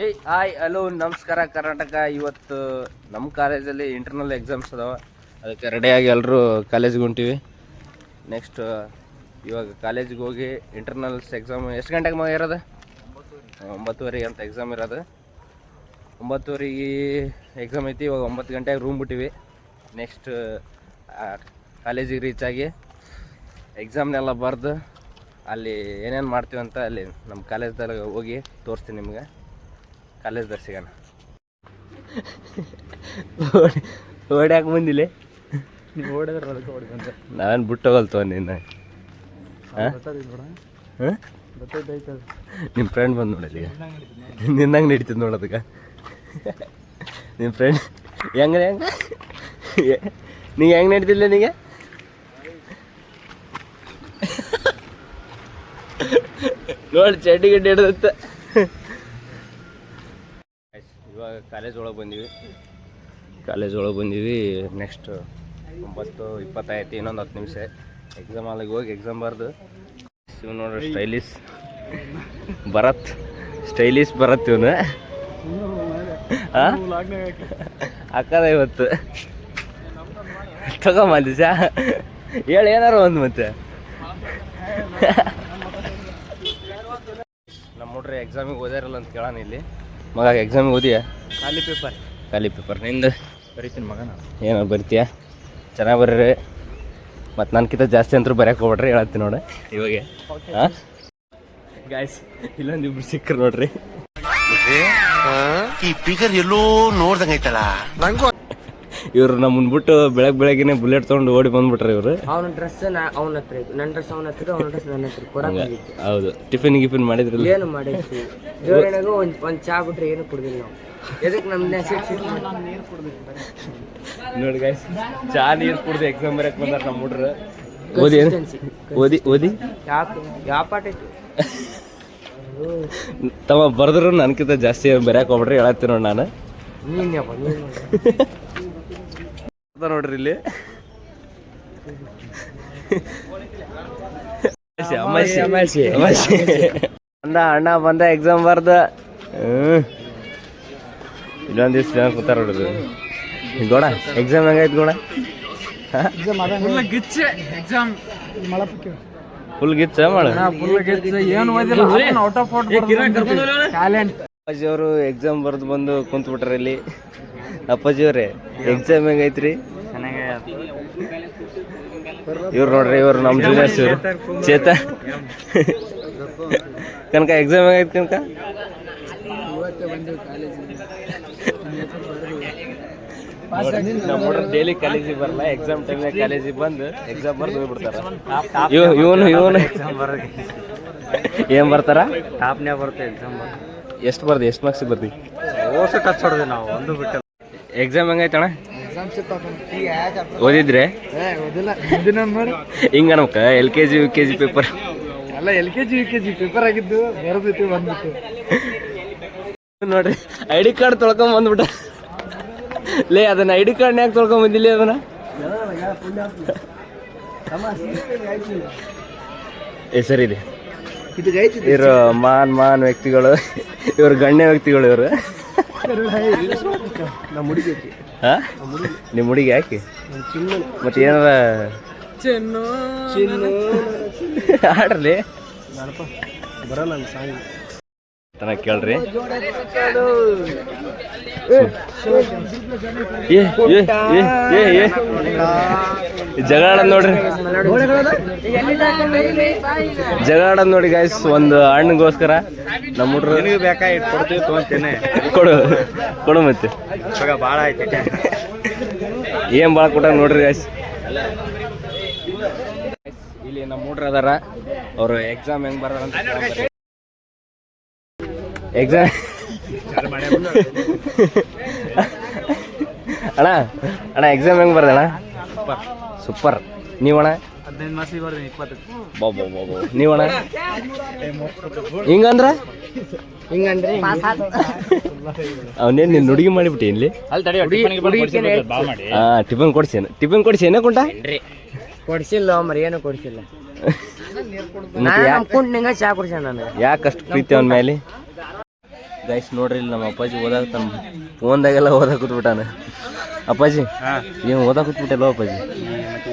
ಏಯ್ hi hello ನಮಸ್ಕಾರ ಕರ್ನಾಟಕ. ಇವತ್ತು ನಮ್ಮ ಕಾಲೇಜಲ್ಲಿ ಇಂಟರ್ನಲ್ ಎಕ್ಸಾಮ್ಸ್ ಅದಾವ, ಅದಕ್ಕೆ ರೆಡಿಯಾಗಿ ಎಲ್ಲರೂ ಕಾಲೇಜಿಗೆ ಹೊಂಟೀವಿ. ನೆಕ್ಸ್ಟ್ ಇವಾಗ ಕಾಲೇಜಿಗೆ ಹೋಗಿ ಇಂಟರ್ನಲ್ಸ್ ಎಕ್ಸಾಮ್ ಎಷ್ಟು ಗಂಟೆಗೆ ಇರೋದು? 9:30 ಅಂತ ಎಕ್ಸಾಮ್ ಇರೋದು. 9:30 ಎಕ್ಸಾಮ್ ಐತಿ. ಇವಾಗ 9 ಗಂಟೆಗೆ ರೂಮ್ ಬಿಟ್ಟಿವಿ. ನೆಕ್ಸ್ಟ್ ಕಾಲೇಜಿಗೆ ರೀಚ್ ಆಗಿ ಎಕ್ಸಾಮ್ನೆಲ್ಲ ಬರೆದು ಅಲ್ಲಿ ಏನೇನು ಮಾಡ್ತೀವಿ ಅಂತ ಅಲ್ಲಿ ನಮ್ಮ ಕಾಲೇಜ್ದಾಗ ಹೋಗಿ ತೋರಿಸ್ತೀನಿ ನಿಮ್ಗೆ. ಕಾಲೇಜ್ದಾಗ ಸಿಗೋಣ. ಓಡ್ಯಾಕೆ ಬಂದಿಲ್ಲ? ನೀವು ಓಡಿದ್ರೆ ಅದಕ್ಕೆ ಓಡಿ ಬಂದೆ. ನಾವೇನು ಬಿಟ್ಟು ಹೋಗಲ್ತವ ನಿನ್ನ. ನಿಮ್ಮ ಫ್ರೆಂಡ್ ಬಂದು ನೋಡಲಿ, ನಿನ್ನಂಗೆ ನಡೀತದೆ ನೋಡೋದಕ್ಕೆ. ನಿಮ್ಮ ಫ್ರೆಂಡ್ ಹೆಂಗೆ ನೀನು ಹೆಂಗೆ ನಡೀತಿಲ್ಲ ನಿನಗೆ? ನೋಡಿ ಚಡ್ಡಿ ಗಡ್ಡಿ ಹಿಡ್ದತ್ತ. ಇವಾಗ ಕಾಲೇಜ್ ಒಳಗೆ ಬಂದೀವಿ. ನೆಕ್ಸ್ಟ್ 9:20 ಆಯ್ತು, ಇನ್ನೊಂದು 10 ನಿಮಿಷ ಎಕ್ಸಾಮ್ ಹಾಲಿಗೆ ಹೋಗಿ ಎಕ್ಸಾಮ್ ಬರ್ದು. ಇವ್ ನೋಡ್ರಿ ಸ್ಟೈಲಿಶ್ ಭರತ್ ಇವನು ಅಕ್ಕದ ಇವತ್ತು ತಗೊಂಬಂದಿ ಸಾ ಹೇಳಿ ಏನಾರು ಒಂದು. ಮತ್ತೆ ನಮ್ಮ ಹುಡ್ರಿ ಎಕ್ಸಾಮಿಗೆ ಓದ್ಯಾರಲ್ಲ ಅಂತ ಕೇಳೋಣ ಇಲ್ಲಿ. ಮಗ ಎಕ್ಸಾಮಿಗೆ ಓದಿಯಾ? ಖಾಲಿ ಪೇಪರ್ ನಿಂದು ಬರೀತೀನಿ ಮಗ. ನಾನು ಏನೋ ಬರಿತೀಯ? ಚೆನ್ನಾಗಿ ಬರ್ರಿ. ಮತ್ತು ನನ್ಕಿಂತ ಜಾಸ್ತಿ ಅಂತೂ ಬರೆಯಕ್ಕೆ ಹೋಗ್ಬೇಡ್ರಿ, ಹೇಳತ್ತೀನಿ ನೋಡಿ ಇವಾಗ. ಹಾಂ ಗಾಯ್ಸ್, ಇಲ್ಲೊಂದಿಬ್ರು ಸಿಕ್ಕರು ನೋಡ್ರಿ. ಈ ಫಿಗರ್ ಎಲ್ಲೋ ನೋಡ್ದಂಗೈತಲ್ಲ. ಇವ್ರು ನಮ್ಮನ್ ಬಿಟ್ಟು ಬೆಳಗ್ಗೆನೆ ಬುಲೆಟ್ ತಗೊಂಡು ಓಡಿ ಬಂದ್ಬಿಟ್ರಿ ಇವರು. ಅವನ ಡ್ರೆಸ್ ಅವನ ಹತ್ರ ಇತ್ತು, ನನ್ನ ಡ್ರೆಸ್ ಅವನ ಹತ್ರ, ಅವನ ಡ್ರೆಸ್ ನನ್ನ ಹತ್ರ ಕೊಡಕ್ಕೆ. ಹೌದು, ಟಿಫಿನ್ ಮಾಡಿದ್ರಲ್ಲ? ಏನು ಮಾಡಿದ್ವಿ ದೇವರಣೆಗೂ ಒಂದು ಚಾ ಬಿಟ್ರೆ ಏನು ಕುಡ್ದಿಲ್ಲ ನಾವು. ಎದಕ್ಕೆ ನಮ್ದು ನೋಡಿ ಗಾಯ್ಸ್, ಚಾ ನೀರು ಕುಡ್ದು ಎಕ್ಸಾಮ್ ಬರಕ್ಕೆ ಬಂದಾರ ನಮ್ಮ ಹುಡ್ರು. ಓದಿ ಯಾವ ಪಾಠ ಇತ್ತು ತಮ್ಮ ಬರೆದ್ರು ನನ್ಕಿಂತ ಜಾಸ್ತಿ ಬರೆಯಕ್ಕೆ ಹೋಗ್ಬಿಟ್ರಿ, ಹೇಳತ್ತೀನಿ ನೋಡಿ ನಾನು. ನೋಡ್ರಿ ಇಲ್ಲಿ ಅಣ್ಣ ಬಂದ ಎಕ್ಸಾಮ್ ಬರ್ದ. ಇಲ್ಲೊಂದ್ ದಿವ್ಸ ಜನ ಕೂತಾರ ನೋಡುದು. ಗೋಡ ಎಕ್ಸಾಮ್ ಹೆಂಗಾಯ್ತು ಗೋಡ? ಫುಲ್ ಗಿಚ್ಚ ಮಾಡ. ಅಪ್ಪಾಜಿ ಅವರು ಎಕ್ಸಾಮ್ ಬರ್ದು ಬಂದು ಕುಂತ್ ಬಿಟ್ರ ಇಲ್ಲಿ. ಅಪ್ಪಾಜಿ ಅವ್ರೆ ಎಕ್ಸಾಮ್ ಹೆಂಗೈತ್ರಿ? ಇವ್ರು ನೋಡ್ರಿ, ಇವ್ರು ನಮ್ಮ ಜೂನಿಯರ್ಸ್. ಇವ್ರು ಚೇತನ್ ಕನಕ ಎಕ್ಸಾಮ್ ಹೆಂಗೈತಿ ಕನಕ? ನಮ್ಮ ಹುಡ್ರು ಡೈಲಿ ಕಾಲೇಜಿಗೆ ಬರಲ್ಲ, ಎಕ್ಸಾಮ್ ಟೈಮ್ನಾಗ ಕಾಲೇಜಿಗೆ ಬಂದು ಎಕ್ಸಾಮ್ ಬರ್ದು ಹೋಗ್ಬಿಡ್ತಾರ. ಇವನು ಏನ್ ಬರ್ತಾರ? ಟಾಪ್ನ್ಯಾಗ ಬರುತ್ತೆ ಎಕ್ಸಾಮ್. ಎಷ್ಟು ಬರ್ದಿ? ಎಷ್ಟು ಮಾರ್ಕ್ಸಿಗೆ ಬರ್ದಿ? ಟಚ್ ಹೊಡೆದೆ ನಾವು, ಒಂದು ಬಿಟ್ಟು. ಎಕ್ಸಾಮ್ ಹೆಂಗೈತಣ್ಣ? ಓದಿದ್ರೆ ಹಿಂಗ ನಮ್ಕ LKG UKG ಪೇಪರ್ ಅಲ್ಲ, LKG UKG ಪೇಪರ್ ಆಗಿದ್ದು ಬರೋದೈತಿ ಬಂದ್ಬಿಟ್ಟು. ನೋಡ್ರಿ, ID ಕಾರ್ಡ್ ತೊಳ್ಕೊಂಡ್ ಬಂದ್ಬಿಟ್ಟ ಲೇ. ಅದನ್ನ ID ಕಾರ್ಡ್ನ್ಯಾಗ ತೊಳ್ಕೊಂಡ್ ಬಂದಿಲ್ಲ ಅದನ್ನ. ಸರಿ ಇದೆ. ಇವರು ಮಾನ್ ವ್ಯಕ್ತಿಗಳು, ಇವರು ಗಣ್ಯ ವ್ಯಕ್ತಿಗಳು. ಇವರು ನಿಮ್ಮ ಹುಡುಗಿ ಹಾಕಿ ಮತ್ತೆ ಏನಾರ ಆಡ್ರಲಿ ಬರಲ್ಲ ಕೇಳ್ರಿ. ಜಗಳ ನೋಡ್ರಿ, ಜಗಳ ನೋಡಿ ಗಾಯ್ಸ್. ಒಂದು ಹಣ್ಣಿಗೋಸ್ಕರ ನಮ್ಮ ಹುಡ್ರು ಬೇಕಾಗಿಟ್ಟು ಕೊಡ್ತೀವಿ, ಕೊಡು ಮತ್ತೆ ಭಾಳ ಆಯ್ತು. ಏನ್ ಭಾಳ ಕೊಟ್ಟ ನೋಡ್ರಿ ಗಾಯ್ಸ್. ಇಲ್ಲಿ ನಮ್ಮ ಹುಡ್ರು ಅದಾರ, ಅವರು ಎಕ್ಸಾಮ್ ಹೆಂಗ್ ಬರ ಅಂತ ಎಕ್ಸಾಮ್. ಅಣ್ಣ ಎಕ್ಸಾಮ್ ಹೆಂಗ್ ಬರ್ದಣ್ಣ? ಸೂಪರ್. ನೀವಣ್ಣ? 15 ಮಾರ್ಕ್ಸಿಗೆ ಬರ್ತೀನಿ, 20. ನೀವಣ್ಣ? ಹಿಂಗಂದ್ರೆ ಅವನೇನು ನಿನ್ನ ಹುಡುಗಿ ಮಾಡಿಬಿಟ್ಟು ಇಲ್ಲಿ? ಟಿಫನ್ ಕೊಡ್ಸೇನ ಕುಂಟ? ಕೊಡ್ಸಿಲ್ಲ ಮರಿ, ಏನು ಕೊಡ್ಸಿಲ್ಲ. ಚಾ ಕುಡ್ಸ. ಯಾಕಷ್ಟು ಪ್ರೀತಿ ಅವನ ಮೇಲೆ? ಗೈಸ್ ನೋಡ್ರಿ ಇಲ್ಲಿ ನಮ್ಮ ಅಪ್ಪಾಜಿ ಓದಾಕ ತಮ್ಮ ಫೋನ್ದಾಗೆಲ್ಲ ಓದಾ ಕೂತ್ಬಿಟ್ಟಾನ. ಅಪ್ಪಾಜಿ ಏನು ಓದಾ ಕೂತ್ಬಿಟ್ಟಲ್ಲ ಅಪ್ಪಾಜಿ?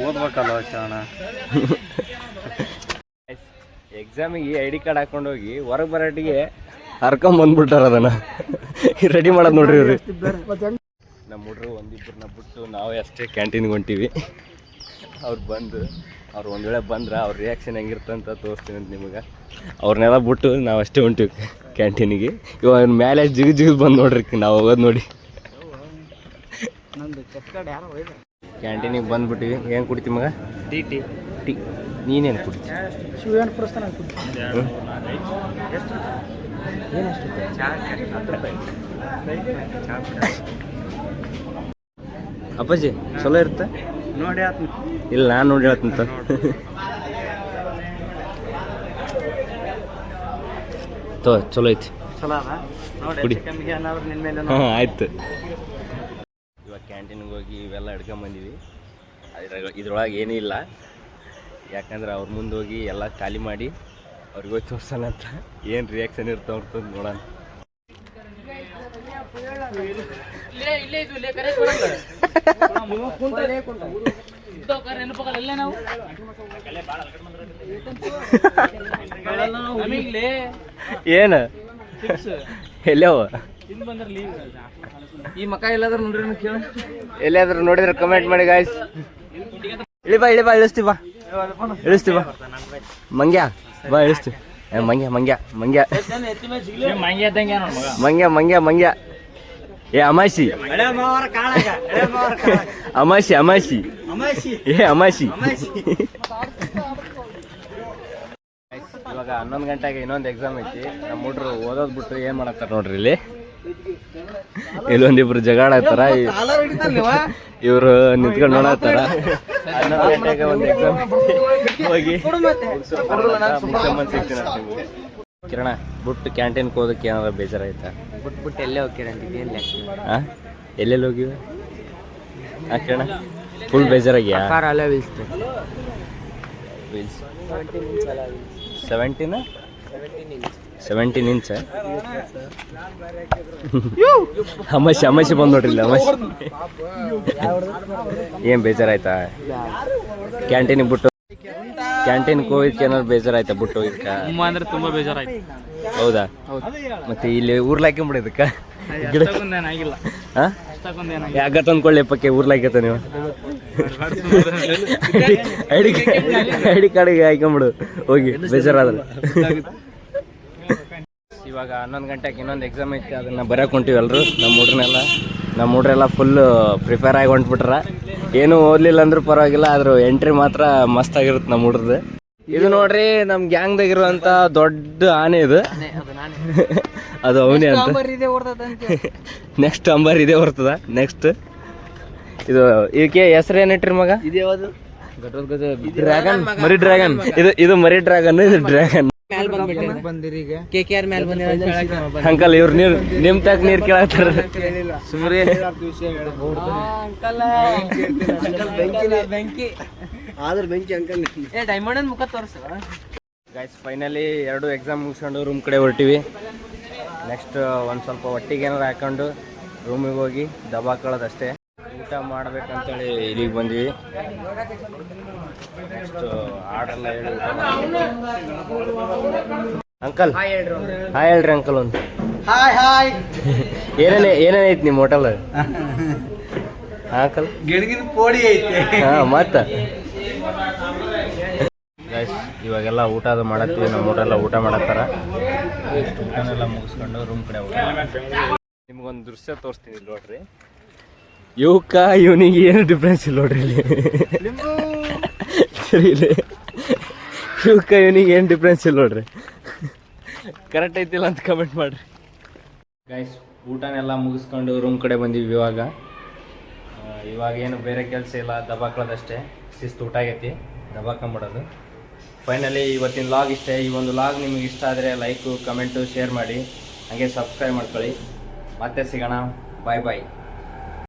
ಓದ್ಬೇಕಲ್ಲ ಶಾಣ. ಎಕ್ಸಾಮಿಗೆ ID ಕಾರ್ಡ್ ಹಾಕೊಂಡು ಹೋಗಿ ಹೊರಗೆ ಬರೋಟಿಗೆ ಹರ್ಕೊಂಬಂದ್ಬಿಟ್ಟಾರ ಅದನ್ನ ರೆಡಿ ಮಾಡೋದು ನೋಡ್ರಿ ಇವ್ರಿ. ನಮ್ಮ ಹುಡ್ರು ಒಂದಿಬ್ಬರನ್ನ ಬಿಟ್ಟು ನಾವೇ ಅಷ್ಟೇ ಕ್ಯಾಂಟೀನ್ಗೆ ಹೊಂಟೀವಿ. ಅವ್ರು ಬಂದು ಅವ್ರು ಒಂದು ವೇಳೆ ಬಂದ್ರೆ ಅವ್ರ ರಿಯಾಕ್ಷನ್ ಹೆಂಗಿರ್ತಂತ ತೋರಿಸ್ತೀನಿ ಅಂತ ನಿಮಗೆ. ಅವ್ರನ್ನೆಲ್ಲ ಬಿಟ್ಟು ನಾವು ಅಷ್ಟೇ ಹೊಂಟೀವಿ ಕ್ಯಾಂಟೀನಿಗೆ. ಇವಾಗ ಮೇಲೆ ಜಿಗಿದು ಬಂದು ನೋಡ್ರಿ ನಾವು ಹೋಗೋದು ನೋಡಿ. ಕ್ಯಾಂಟೀನಿಗೆ ಬಂದ್ಬಿಟ್ಟಿವಿ. ಏನು ಕುಡಿತೀವಿ ಮಗ? ಟೀ. ನೀನೇನು ಕುಡಿತಿ? ಅಪ್ಪಾಜಿ ಚಲೋ ಇರುತ್ತೆ ನೋಡಿ ಇಲ್ಲ ನಾನು ನೋಡಿ ಹೇಳ್ತಂತ. ಚಲೋ ಐತಿ ಕುಡಿ. ಹಾಂ ಆಯ್ತು. ಇವಾಗ ಕ್ಯಾಂಟೀನ್ಗೆ ಹೋಗಿ ಇವೆಲ್ಲ ಹಿಡ್ಕೊಂಬಂದಿವಿ. ಇದ್ರೊಳಗೆ ಏನೂ ಇಲ್ಲ, ಯಾಕಂದ್ರೆ ಅವ್ರ ಮುಂದೆ ಹೋಗಿ ಎಲ್ಲ ಖಾಲಿ ಮಾಡಿ ಅವ್ರಿಗೆ ಹೋಗಿ ತೋರ್ಸೋಣ ಅಂತ. ಏನು ರಿಯಾಕ್ಷನ್ ಇರ್ತಾವ ನೋಡೋಣ. ಏನ ಎಲ್ಲವ ಈ ಮಕ ಎಲ್ಲಾದ್ರೂ ನೋಡ್ರಿ ಕೇಳ, ಎಲ್ಲಿಯಾದ್ರೂ ನೋಡಿದ್ರೆ ಕಮೆಂಟ್ ಮಾಡಿ ಗಾಯ್ಸ್. ಇಳಿಬಾ ಇಳಿಸ್ತೀವ ಮಂಗ್ಯ ಬಾ ಇಳಿಸ್ತೀವಿ. ಮಂಗ್ಯ ಏ ಅಮಾಸಿ ಏ ಅಮಾಸಿ. ಇವಾಗ 11 ಗಂಟೆಗೆ ಇನ್ನೊಂದು ಎಕ್ಸಾಮ್ ಐತಿ. ನಮ್ಮ ಹುಡ್ರು ಓದೋದ್ ಬಿಟ್ಟು ಏನ್ ಮಾಡತ್ತಾರ ನೋಡ್ರಿ ಇಲ್ಲಿ. ಇಲ್ಲೊಂದಿಬ್ರು ಜಗಾಡತ್ತಾರ, ಇವ್ರು ನಿಂತ್ಕೊಂಡು ನೋಡತ್ತಾರ. 11 ಗಂಟೆಗೆ ಒಂದು ಎಕ್ಸಾಮ್ ಹೋಗಿ ಕಿರಣ ಬಿಟ್ಟು ಕ್ಯಾಂಟೀನ್ಗೆ ಹೋದಕ್ಕೆ ಏನಾದ್ರು ಬೇಜಾರಾಯ್ತಾ? ಬಿಟ್ಬಿಟ್ಟು ಎಲ್ಲೇ ಹೋಗ್ತೀರಂತಿದ್ದೆ. ಹಾಂ ಎಲ್ಲೆಲ್ಲಿ ಹೋಗಿವೆ? ಹಾಂ ಕಿರಣ ಫುಲ್ ಬೇಜಾರಾಗ್ಯಾ? ಅಲ್ಲ ವಿಲ್ಸ್ 17 ಇಂಚ್ ಅಮಾಸಿ ಬಂದು ನೋಡ್ರಿ ಇಲ್ಲ ಅಮಾಸಿ. ಏನು ಬೇಜಾರಾಯ್ತಾ? ಕ್ಯಾಂಟೀನಿಗೆ ಬಿಟ್ಟು ಕ್ಯಾಂಟೀನ್ಗೆ ಹೋಗಿದ್ಕೆ ಏನಾದ್ರು ಬೇಜಾರಾಯ್ತಾ ಬಿಟ್ಟು ಹೋಗಿದ್ಕ? ಅಂದ್ರೆ ತುಂಬಾ ಬೇಜಾರಾಯ್ತು. ಹೌದಾ? ಮತ್ತೆ ಇಲ್ಲಿ ಊರ್ಲಾಕೊಂಬಿಡಿದಕ್ಕ ಗಿಡ ಆಗಿಲ್ಲ. ಹಾಂ ಯಾಕ ತಂದ್ಕೊಳ್ಳಿ ಪಕ್ಕೆ ಊರ್ಲಾಕತ್ತ ನೀವು ಐ ಡಿ ಕಾರ್ಡಿಗೆ ಹಾಕೊಂಬಿಡು ಹೋಗಿ ಬೇಜಾರಾದ್ರೆ. ಇವಾಗ 11 ಗಂಟೆಗೆ ಇನ್ನೊಂದು ಎಕ್ಸಾಮ್ ಐತಿ, ಅದನ್ನು ಬರೋಕೆ ಹೊಂಟಿವಿ ಎಲ್ಲರೂ. ನಮ್ಮ ಹುಡ್ರೆಲ್ಲ ಫುಲ್ ಪ್ರಿಪೇರ್ ಆಗಿ ಹೊಂಟ್ಬಿಟ್ರ. ಏನೂ ಓದಲಿಲ್ಲ ಅಂದ್ರೂ ಪರವಾಗಿಲ್ಲ, ಆದ್ರೂ ಎಂಟ್ರಿ ಮಾತ್ರ ಮಸ್ತಾಗಿರುತ್ತೆ ನಮ್ಮ ಹುಡ್ರದ್ದು. ಇದು ನೋಡ್ರಿ ನಮ್ಮ ಗ್ಯಾಂಗ್ದಾಗಿರುವಂಥ ದೊಡ್ಡ ಆನೆ ಇದು. ಅದು ಅವನೇ ಅಂತ. ನೆಕ್ಸ್ಟ್ ಅಂಬರ್ ಇದೇ ಬರ್ತದ. ನೆಕ್ಸ್ಟ್ ಇದು ಇದಕ್ಕೆ ಹೆಸರು ಏನಿಟ್ರಿ ಮಗ? ಡ್ರ್ಯಾಗನ್, ಮರಿ ಡ್ರ್ಯಾಗನ್. ಇದು ಮರಿ ಡ್ರ್ಯಾಗನ್, ಇದು ಡ್ರ್ಯಾಗನ್. ಅಂಕಲ್ ಇವ್ರು ನಿಮ್ ತಕ್ಕ ನೀರ್ ಕೇಳತ್ತಾರ. ಸುಮ್ರಿ ಮುಖ ತೋರಿಸ. ಗೈಸ್ ಫೈನಲಿ 2 ಎಕ್ಸಾಮ್ ಮುಗಿಸ್ಕೊಂಡು ರೂಮ್ ಕಡೆ ಹೊರಟಿವಿ. ನೆಕ್ಸ್ಟ್ ಒಂದು ಸ್ವಲ್ಪ ಒಟ್ಟಿಗೆ ಏನಾರು ಹಾಕೊಂಡು ರೂಮಿಗೆ ಹೋಗಿ ದಬಾಕೊಳ್ಳೋದಷ್ಟೇ. ಊಟ ಮಾಡ್ಬೇಕಂತೇಳಿ ಇಲ್ಲಿಗೆ ಬಂದ್ವಿ. ನೆಕ್ಸ್ಟ್ ಆರ್ಡ್ರೆಲ್ಲ ಹೇಳಿ ಅಂಕಲ್ ಹಾಯ್ ಹೇಳ್ರಿ ಅಂಕಲ್. ಒಂದು ಏನೇನೈತಿ ನಿಮ್ಮ ಹೋಟೆಲ್ ಅಂಕಲ್? ಗಿಡಗಿನ ಪೋಡಿ ಐತೆ. ಹಾಂ ಮತ್ತೆ ಗೈಸ್ ಇವಾಗೆಲ್ಲ ಊಟ ಅದು ಮಾಡತ್ತೀವಿ. ನಮ್ಮ ಊಟೆಲ್ಲ ಊಟ ಮಾಡತ್ತಾರ. ಊಟನೆಲ್ಲ ಮುಗಿಸ್ಕೊಂಡು ರೂಮ್ ಕಡೆ ಹೋಗಿ ನಿಮ್ಗೊಂದು ದೃಶ್ಯ ತೋರಿಸ್ತೀನಿ ನೋಡ್ರಿ. ಇವನಿಗೆ ಏನು ಡಿಫ್ರೆನ್ಸ್ ಇಲ್ಲ ನೋಡ್ರಿ ಇಲ್ಲಿ. ಸರಿ ಇಲ್ಲಿ ಇವನಿಗೆ ಏನು ಡಿಫ್ರೆನ್ಸ್ ಇಲ್ಲ ನೋಡ್ರಿ. ಕರೆಕ್ಟ್ ಐತಿಲ್ಲ ಅಂತ ಕಮೆಂಟ್ ಮಾಡಿರಿ ಗೈಸ್. ಊಟನೆಲ್ಲ ಮುಗಿಸ್ಕೊಂಡು ರೂಮ್ ಕಡೆ ಬಂದೀವಿ. ಇವಾಗ ಏನು ಬೇರೆ ಕೆಲಸ ಇಲ್ಲ, ದಬಾಕೊಳ್ಳೋದಷ್ಟೇ. ಶಿಸ್ತು ಊಟ ಆಗೈತಿ, ದಬಾಕೊಂಬಿಡೋದು. ಫೈನಲಿ ಇವತ್ತಿನ ಲಾಗ್ ಇಷ್ಟೇ. ಈ ಒಂದು ಲಾಗ್ ನಿಮಗೆ ಇಷ್ಟ ಆದರೆ ಲೈಕು, ಕಮೆಂಟು, ಶೇರ್ ಮಾಡಿ, ಹಾಗೆ ಸಬ್ಸ್ಕ್ರೈಬ್ ಮಾಡ್ಕೊಳ್ಳಿ. ಮತ್ತೆ ಸಿಗೋಣ. ಬಾಯ್ ಬಾಯ್.